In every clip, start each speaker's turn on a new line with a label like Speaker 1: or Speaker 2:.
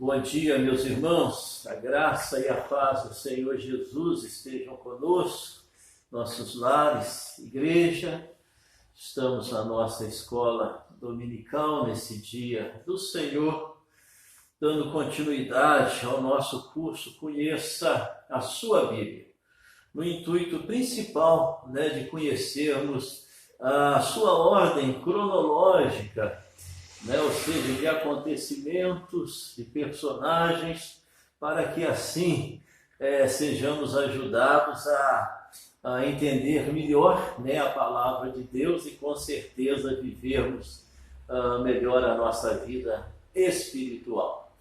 Speaker 1: Bom dia, meus irmãos. A graça e a paz do Senhor Jesus estejam conosco, nossos lares, igreja. Estamos na nossa escola dominical nesse dia do Senhor, dando continuidade ao nosso curso Conheça a Sua Bíblia, no intuito principal, de conhecermos a sua ordem cronológica, ou seja, de acontecimentos, de personagens, para que assim sejamos ajudados a entender melhor a palavra de Deus e com certeza vivermos melhor a nossa vida espiritual.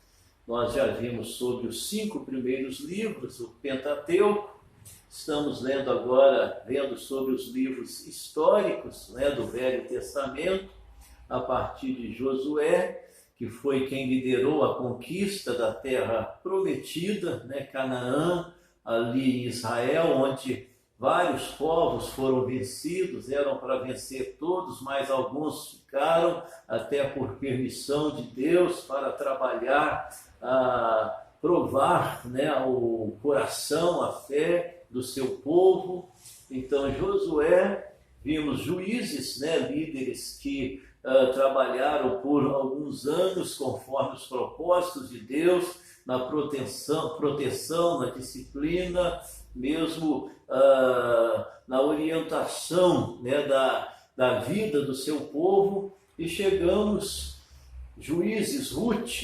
Speaker 1: Nós já vimos sobre os 5 primeiros livros, o Pentateuco. Estamos vendo sobre os livros históricos do Velho Testamento, a partir de Josué, que foi quem liderou a conquista da terra prometida, Canaã, ali em Israel, onde vários povos foram vencidos, eram para vencer todos, mas alguns ficaram, até por permissão de Deus, para trabalhar, provar o coração, a fé do seu povo. Então, Josué, vimos juízes, líderes que trabalharam por alguns anos conforme os propósitos de Deus, na proteção, na disciplina, mesmo na orientação da vida do seu povo. E chegamos, Juízes, Ruth,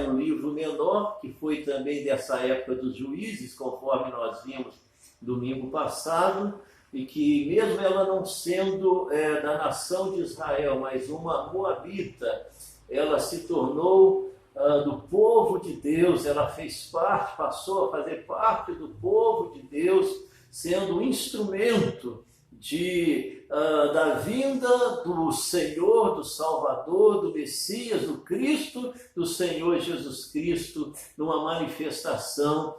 Speaker 1: um livro menor, que foi também dessa época dos juízes, conforme nós vimos domingo passado, e que mesmo ela não sendo da nação de Israel, mas uma moabita, ela se tornou do povo de Deus, ela passou a fazer parte do povo de Deus, sendo um instrumento da vinda do Senhor, do Salvador, do Messias, do Cristo, do Senhor Jesus Cristo, numa manifestação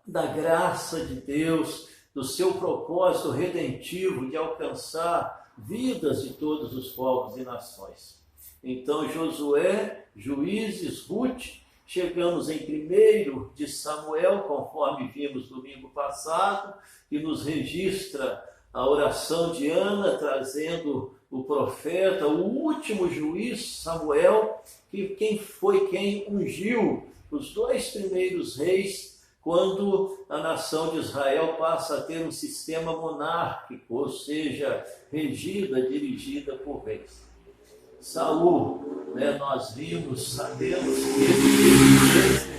Speaker 1: da graça de Deus, do seu propósito redentivo de alcançar vidas de todos os povos e nações. Então, Josué, Juízes, Ruth, chegamos em 1 de Samuel, conforme vimos domingo passado, que nos registra a oração de Ana, trazendo o profeta, o último juiz, Samuel, quem ungiu os 2 primeiros reis, quando a nação de Israel passa a ter um sistema monárquico, ou seja, dirigida por reis. Saul, nós sabemos que ele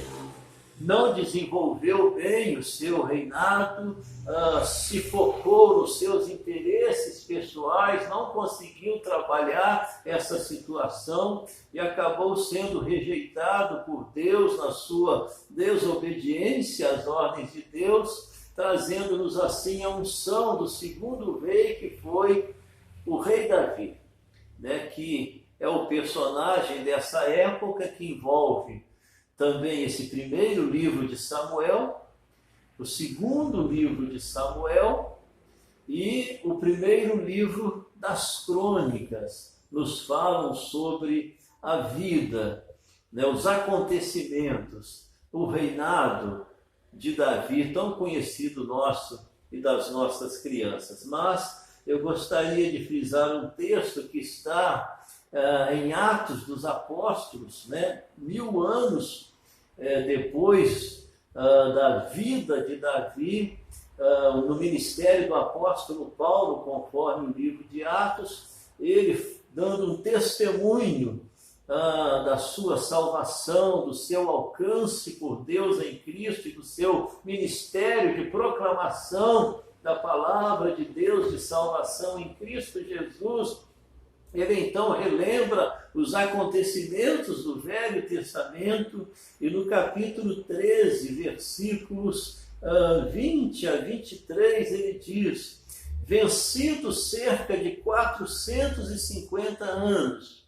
Speaker 1: não desenvolveu bem o seu reinado, se focou nos seus interesses pessoais, não conseguiu trabalhar essa situação e acabou sendo rejeitado por Deus na sua desobediência às ordens de Deus, trazendo-nos assim a unção do segundo rei, que foi o rei Davi, que é o personagem dessa época, que envolve também esse primeiro livro de Samuel, o segundo livro de Samuel e o primeiro livro das crônicas. Nos falam sobre a vida, os acontecimentos, o reinado de Davi, tão conhecido nosso e das nossas crianças. Mas eu gostaria de frisar um texto que está em Atos dos Apóstolos, 1000 anos depois da vida de Davi, no ministério do apóstolo Paulo, conforme o livro de Atos, ele dando um testemunho da sua salvação, do seu alcance por Deus em Cristo e do seu ministério de proclamação da palavra de Deus de salvação em Cristo Jesus. Ele então relembra os acontecimentos do Velho Testamento e no capítulo 13, versículos 20 a 23, ele diz: vencidos cerca de 450 anos,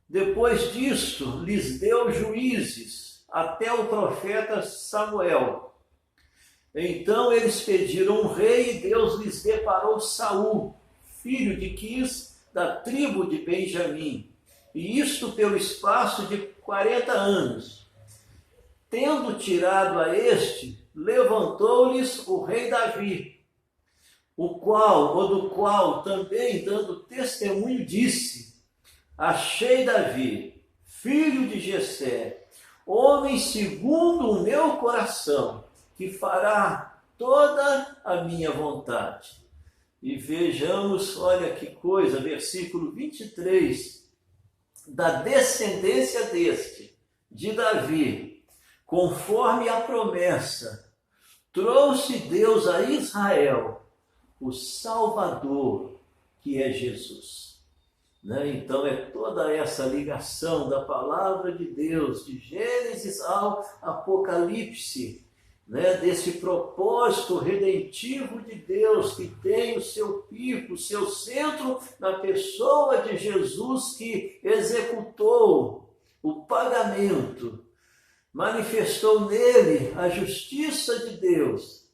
Speaker 1: depois disto lhes deu juízes até o profeta Samuel. Então eles pediram um rei e Deus lhes deparou Saul, filho de Quis, da tribo de Benjamim, e isto pelo espaço de 40 anos. tendo tirado a este, levantou-lhes o rei Davi, do qual também, dando testemunho, disse: achei Davi, filho de Jessé, homem segundo o meu coração, que fará toda a minha vontade. E vejamos, olha que coisa, versículo 23, da descendência deste, de Davi, conforme a promessa, trouxe Deus a Israel o Salvador, que é Jesus. Então é toda essa ligação da palavra de Deus, de Gênesis ao Apocalipse, desse propósito redentivo de Deus, que tem o seu pico, o seu centro na pessoa de Jesus, que executou o pagamento, manifestou nele a justiça de Deus,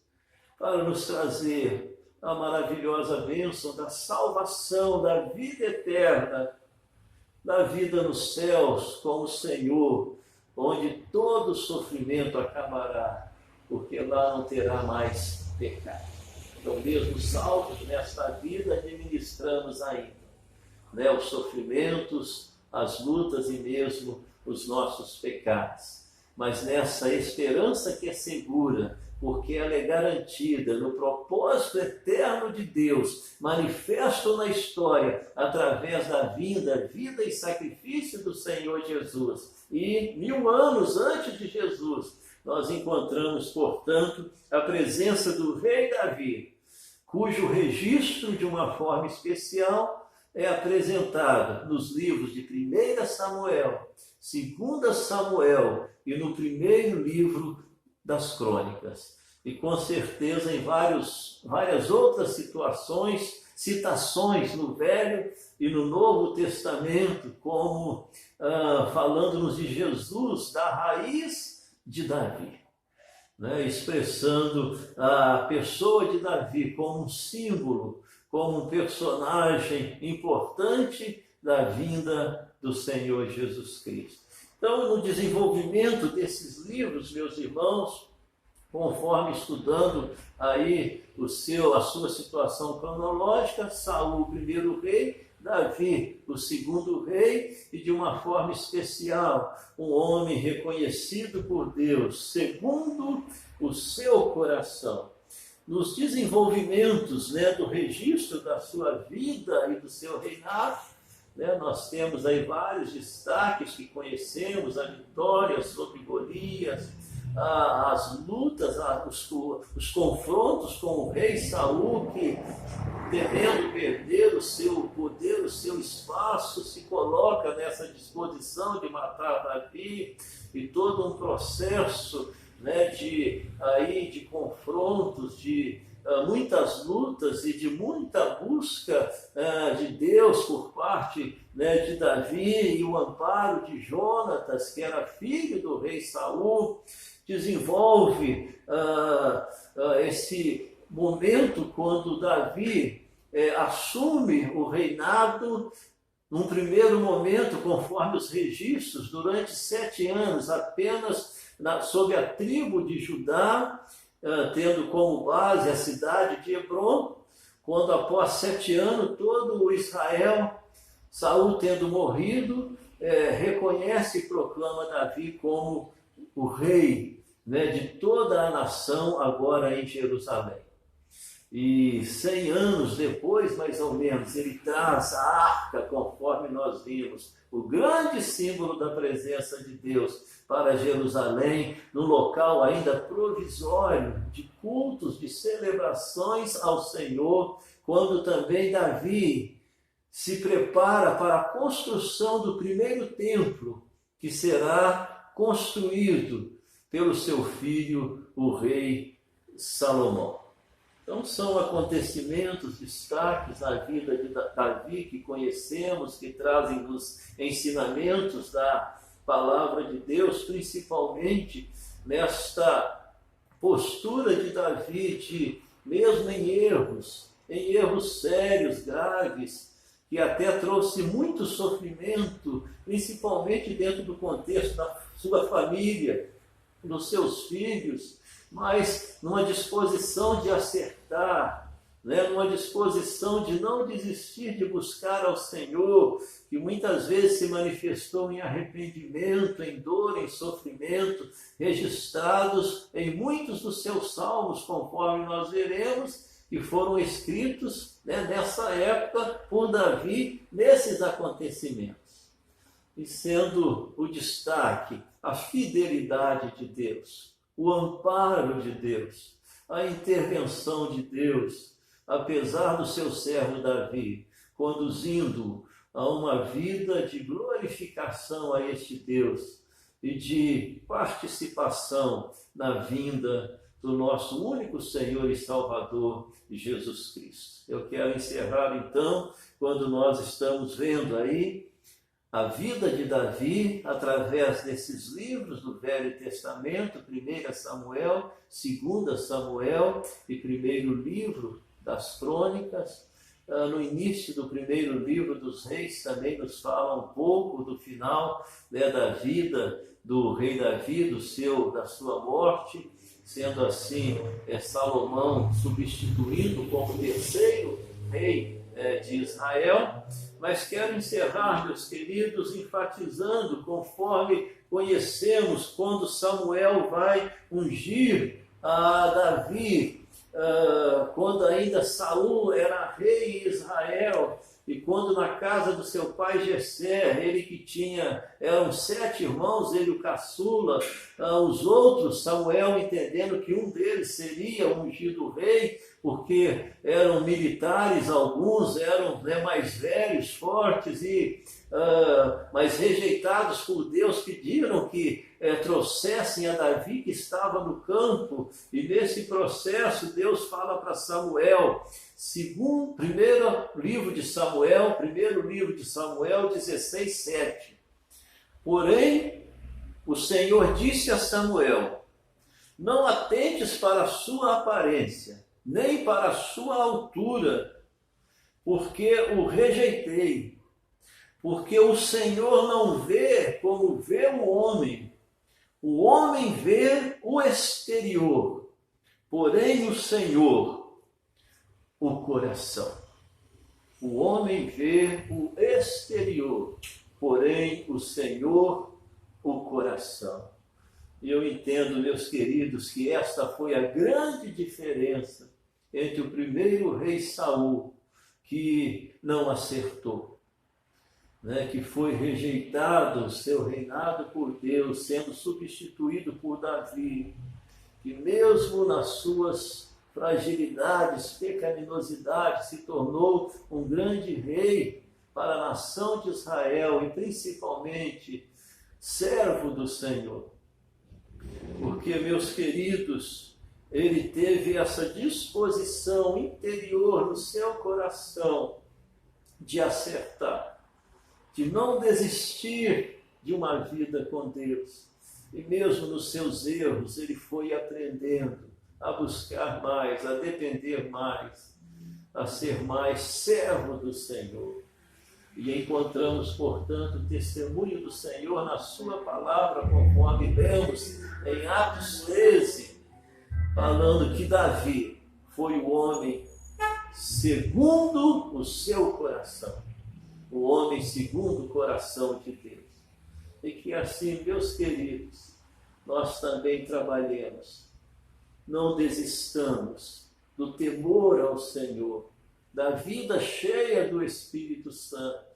Speaker 1: para nos trazer a maravilhosa bênção da salvação, da vida eterna, da vida nos céus com o Senhor, onde todo sofrimento acabará, porque lá não terá mais pecado. Então, mesmo salvos nesta vida, administramos ainda os sofrimentos, as lutas e mesmo os nossos pecados. Mas nessa esperança que é segura, porque ela é garantida no propósito eterno de Deus, manifesto na história, através da vida e sacrifício do Senhor Jesus. E 1000 anos antes de Jesus, nós encontramos, portanto, a presença do rei Davi, cujo registro, de uma forma especial, é apresentado nos livros de 1 Samuel, 2 Samuel e no primeiro livro das Crônicas. E com certeza em várias outras citações no Velho e no Novo Testamento, como falando-nos de Jesus, da raiz de Davi, expressando a pessoa de Davi como um símbolo, como um personagem importante da vinda do Senhor Jesus Cristo. Então, no desenvolvimento desses livros, meus irmãos, conforme estudando aí a sua situação cronológica, Saul, o primeiro rei, Davi, o segundo rei, e de uma forma especial, um homem reconhecido por Deus, segundo o seu coração. Nos desenvolvimentos do registro da sua vida e do seu reinado, nós temos aí vários destaques que conhecemos: a vitória sobre Golias, as lutas, os confrontos com o rei Saul, que, temendo perder o seu poder, o seu espaço, se coloca nessa disposição de matar Davi, e todo um processo de confrontos, de muitas lutas e de muita busca de Deus por parte de Davi, e o amparo de Jonatas, que era filho do rei Saul. Desenvolve esse momento quando Davi assume o reinado, num primeiro momento, conforme os registros, durante 7 anos, apenas sob a tribo de Judá, tendo como base a cidade de Hebrom, quando após 7 anos todo o Israel, Saul tendo morrido, reconhece e proclama Davi como o rei de toda a nação, agora em Jerusalém. E 100 anos depois, mais ou menos, ele traz a arca, conforme nós vimos, o grande símbolo da presença de Deus, para Jerusalém, num local ainda provisório de cultos, de celebrações ao Senhor, quando também Davi se prepara para a construção do primeiro templo, que será construído pelo seu filho, o rei Salomão. Então, são acontecimentos, destaques na vida de Davi que conhecemos, que trazem os ensinamentos da palavra de Deus, principalmente nesta postura de Davi, de, mesmo em erros sérios, graves, que até trouxe muito sofrimento, principalmente dentro do contexto da sua família, dos seus filhos, mas numa disposição de acertar, né? Numa disposição de não desistir de buscar ao Senhor, que muitas vezes se manifestou em arrependimento, em dor, em sofrimento, registrados em muitos dos seus salmos, conforme nós veremos, que foram escritos, né, nessa época por Davi, nesses acontecimentos. E sendo o destaque a fidelidade de Deus, o amparo de Deus, a intervenção de Deus, apesar do seu servo Davi, conduzindo a uma vida de glorificação a este Deus e de participação na vinda do nosso único Senhor e Salvador, Jesus Cristo. Eu quero encerrar então, quando nós estamos vendo aí a vida de Davi, através desses livros do Velho Testamento, 1 Samuel, 2 Samuel e primeiro livro das Crônicas. No início do primeiro livro dos Reis também nos fala um pouco do final, né, da vida do rei Davi, da sua morte, sendo assim Salomão substituído como terceiro rei de Israel. Mas quero encerrar, meus queridos, enfatizando, conforme conhecemos, quando Samuel vai ungir a Davi, quando ainda Saul era rei em Israel, e quando na casa do seu pai Jessé, ele que eram 7 irmãos, ele o caçula, os outros, Samuel entendendo que um deles seria o ungido rei, porque eram militares, alguns eram, né, mais velhos, fortes, mas rejeitados por Deus, pediram que trouxessem a Davi, que estava no campo. E nesse processo Deus fala para Samuel, primeiro livro de Samuel 16:7. Porém, o Senhor disse a Samuel: não atentes para a sua aparência, nem para a sua altura, porque o rejeitei. Porque o Senhor não vê como vê o homem vê o exterior, porém o Senhor, o coração. O homem vê o exterior, porém o Senhor, o coração. E eu entendo, meus queridos, que esta foi a grande diferença entre o primeiro rei Saul, que não acertou, né, que foi rejeitado o seu reinado por Deus, sendo substituído por Davi, que mesmo nas suas fragilidades, pecaminosidades, se tornou um grande rei para a nação de Israel e principalmente servo do Senhor. Porque, meus queridos, ele teve essa disposição interior no seu coração de acertar, de não desistir de uma vida com Deus. E mesmo nos seus erros, ele foi aprendendo a buscar mais, a depender mais, a ser mais servo do Senhor. E encontramos, portanto, o testemunho do Senhor na sua palavra, conforme lemos em Atos 13, falando que Davi foi o homem segundo o seu coração, o homem segundo o coração de Deus. E que assim, meus queridos, nós também trabalhemos, não desistamos do temor ao Senhor, da vida cheia do Espírito Santo,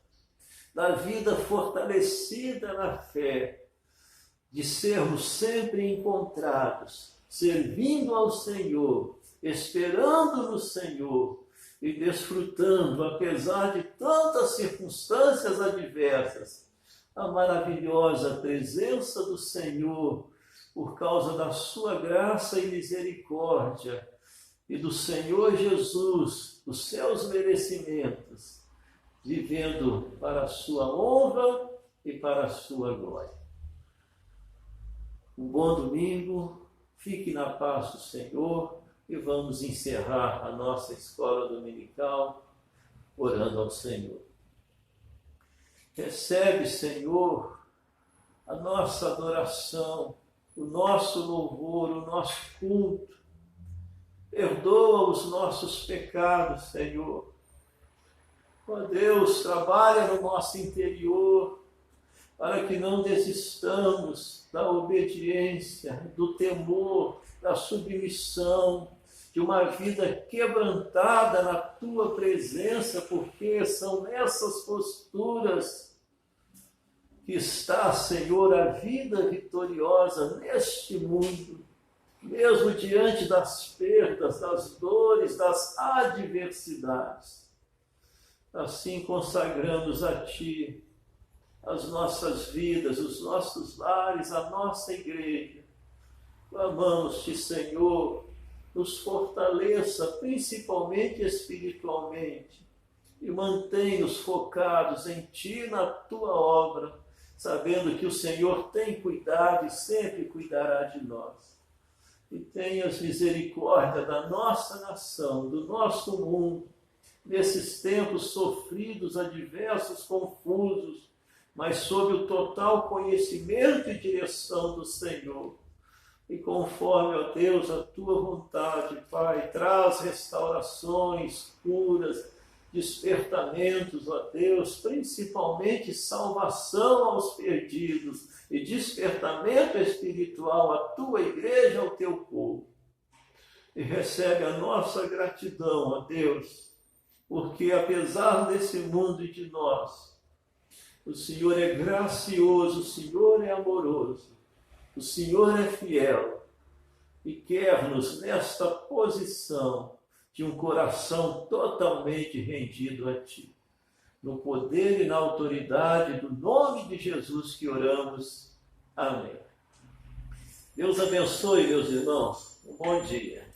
Speaker 1: da vida fortalecida na fé, de sermos sempre encontrados, servindo ao Senhor, esperando no Senhor e desfrutando, apesar de tantas circunstâncias adversas, a maravilhosa presença do Senhor, por causa da sua graça e misericórdia, e do Senhor Jesus, os seus merecimentos, vivendo para a sua honra e para a sua glória. Um bom domingo, fique na paz do Senhor e vamos encerrar a nossa escola dominical orando ao Senhor. Recebe, Senhor, a nossa adoração, o nosso louvor, o nosso culto. Perdoa os nossos pecados, Senhor. Ó Deus, trabalha no nosso interior, para que não desistamos da obediência, do temor, da submissão, de uma vida quebrantada na Tua presença, porque são nessas posturas que está, Senhor, a vida vitoriosa neste mundo, mesmo diante das perdas, das dores, das adversidades. Assim consagramos a Ti as nossas vidas, os nossos lares, a nossa igreja. Clamamos-te, Senhor, nos fortaleça, principalmente espiritualmente, e mantém-nos focados em Ti, na Tua obra, sabendo que o Senhor tem cuidado e sempre cuidará de nós. E tenhas misericórdia da nossa nação, do nosso mundo, nesses tempos sofridos, adversos, confusos, mas sob o total conhecimento e direção do Senhor. E conforme, ó Deus, a Tua vontade, Pai, traz restaurações, curas, despertamentos, ó Deus, principalmente salvação aos perdidos e despertamento espiritual à Tua igreja, ao Teu povo. E recebe a nossa gratidão, ó Deus, porque apesar desse mundo e de nós, o Senhor é gracioso, o Senhor é amoroso, o Senhor é fiel e quer-nos nesta posição de um coração totalmente rendido a Ti. No poder e na autoridade do nome de Jesus que oramos. Amém. Deus abençoe, meus irmãos. Um bom dia.